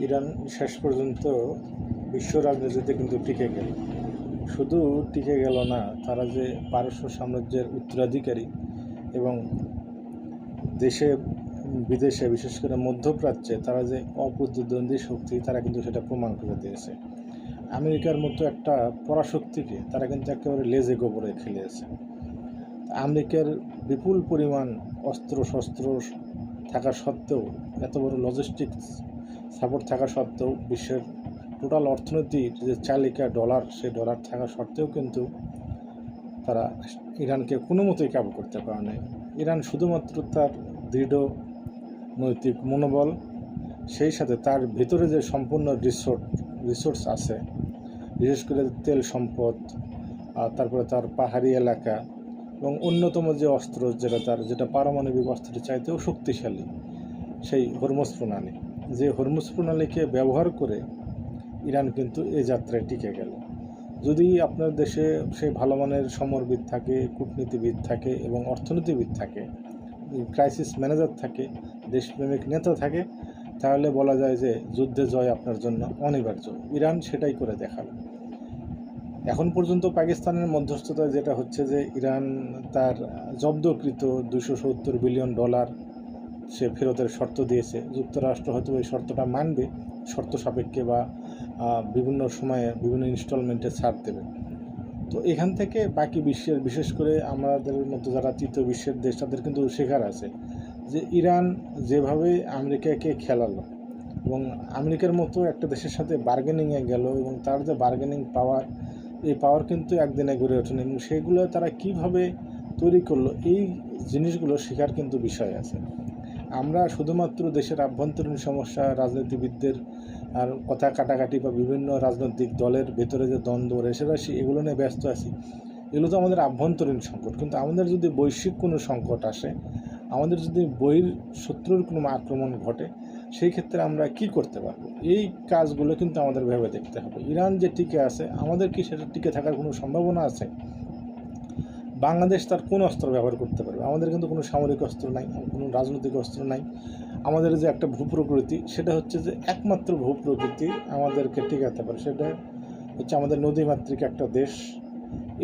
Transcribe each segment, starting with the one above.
Iran শেষ পর্যন্ত বিশ্ব রাজনীতিতে কিন্তু টিকে গেল। শুধু টিকে গেল না, তারা যে পারস্য সাম্রাজ্যের উত্তরাধিকারী এবং দেশে বিদেশে বিশেষ করে মধ্যপ্রাচ্যে তারা যে অপ্রতিদ্বন্দ্বী শক্তি, তারা কিন্তু সেটা প্রমাণ করে দিয়েছে। আমেরিকার মতো একটা পরাশক্তিকে তারা কিন্তু একেবারে লেজে গোবরে খেলিয়েছে। আমেরিকার বিপুল পরিমাণ অস্ত্র শস্ত্র থাকা সত্ত্বেও, এত বড় লজিস্টিক্স সাপোর্ট থাকা সত্ত্বেও, বিশ্বের টোটাল অর্থনীতির যে চালিকা ডলার, সেই ডলার থাকা সত্ত্বেও কিন্তু তারা ইরানকে কোনো মতোই কাবু করতে পারে না। ইরান শুধুমাত্র তার দৃঢ় নৈতিক মনোবল, সেই সাথে তার ভিতরে যে সম্পূর্ণ রিসোর্স আছে, বিশেষ করে তেল সম্পদ, তারপরে তার পাহাড়ি এলাকা এবং অন্যতম যে অস্ত্র যেটা পারমাণবিক অস্ত্রের চাইতেও শক্তিশালী, সেই হরমুজ প্রণালী, যে হরমুজ প্রণালীকে ব্যবহার করে ইরান কিন্তু এই যাত্রায় টিকে গেল। যদি আপনার দেশে সেই ভালো মানের সমরবিদ থাকে, কূটনীতিবিদ থাকে এবং অর্থনীতিবিদ থাকে, ক্রাইসিস ম্যানেজার থাকে, দেশপ্রেমিক নেতা থাকে, তাহলে বলা যায় যে যুদ্ধে জয় আপনার জন্য অনিবার্য। ইরান সেটাই করে দেখাল। এখন পর্যন্ত পাকিস্তানের মধ্যস্থতায় যেটা হচ্ছে যে ইরান তার জব্দকৃত $270 বিলিয়ন সে ফেরতের শর্ত দিয়েছে। যুক্তরাষ্ট্র হয়তো ওই শর্তটা মানবে, শর্ত সাপেক্ষে বা বিভিন্ন সময়ে বিভিন্ন ইনস্টলমেন্টে ছাড় দেবে। তো এখান থেকে বাকি বিশ্বের, বিশেষ করে আমাদের মতো যারা তৃতীয় বিশ্বের দেশ, তাদের কিন্তু শেখার আছে যে ইরান যেভাবে আমেরিকাকে খেলালো এবং আমেরিকার মতো একটা দেশের সাথে বার্গেনিংয়ে গেল এবং তার যে বার্গেনিং পাওয়ার, এই পাওয়ার কিন্তু একদিনে গড়ে ওঠেনি এবং সেগুলো তারা কিভাবে তৈরি করলো, এই জিনিসগুলো শেখার কিন্তু বিষয় আছে। আমরা শুধুমাত্র দেশের আভ্যন্তরীণ সমস্যা, রাজনীতিবিদদের আর কথা কাটাকাটি বা বিভিন্ন রাজনৈতিক দলের ভেতরে যে দ্বন্দ্ব, রেষারেষি, এগুলো নিয়ে ব্যস্ত আছি। এগুলো তো আমাদের আভ্যন্তরীণ সংকট। কিন্তু আমাদের যদি বৈশ্বিক কোনো সংকট আসে, আমাদের যদি শত্রুর কোনো আক্রমণ ঘটে, সেই ক্ষেত্রে আমরা কি করতে পারবো, এই কাজগুলো কিন্তু আমাদের ভেবে দেখতে হবে। ইরান যে টিকে আছে, আমাদের কি সেটা টিকে থাকার কোনো সম্ভাবনা আছে? বাংলাদেশ তার কোন অস্ত্র ব্যবহার করতে পারবে? আমাদের কিন্তু কোনো সামরিক অস্ত্র নাই, কোনো রাজনৈতিক অস্ত্র নাই। আমাদের যে একটা ভূপ্রকৃতি, সেটা হচ্ছে যে একমাত্র ভূপ্রকৃতি আমাদেরকে টিকাতে পারে, সেটা হচ্ছে আমাদের নদীমাতৃক একটা দেশ।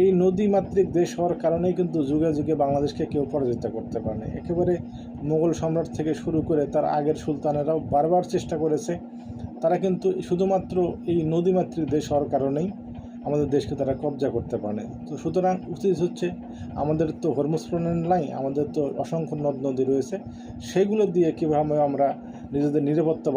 এই নদীমাতৃক দেশ হওয়ার কারণেই কিন্তু যুগে যুগে বাংলাদেশকে কেউ পরাজিত করতে পারে না। একেবারে মোগল সম্রাট থেকে শুরু করে তার আগের সুলতানেরাও বারবার চেষ্টা করেছে। তারা কিন্তু শুধুমাত্র এই নদীমাতৃক দেশ হওয়ার কারণেই আমাদের দেশকে তারা কবজা করতে পারে। তো সুতরাং উচিত হচ্ছে, আমাদের তো হরমুজ প্রণালী নাই, আমাদের তো অসংখ্য নদ নদী রয়েছে, সেগুলো দিয়ে কীভাবে আমরা নিজেদের নিরাপত্তা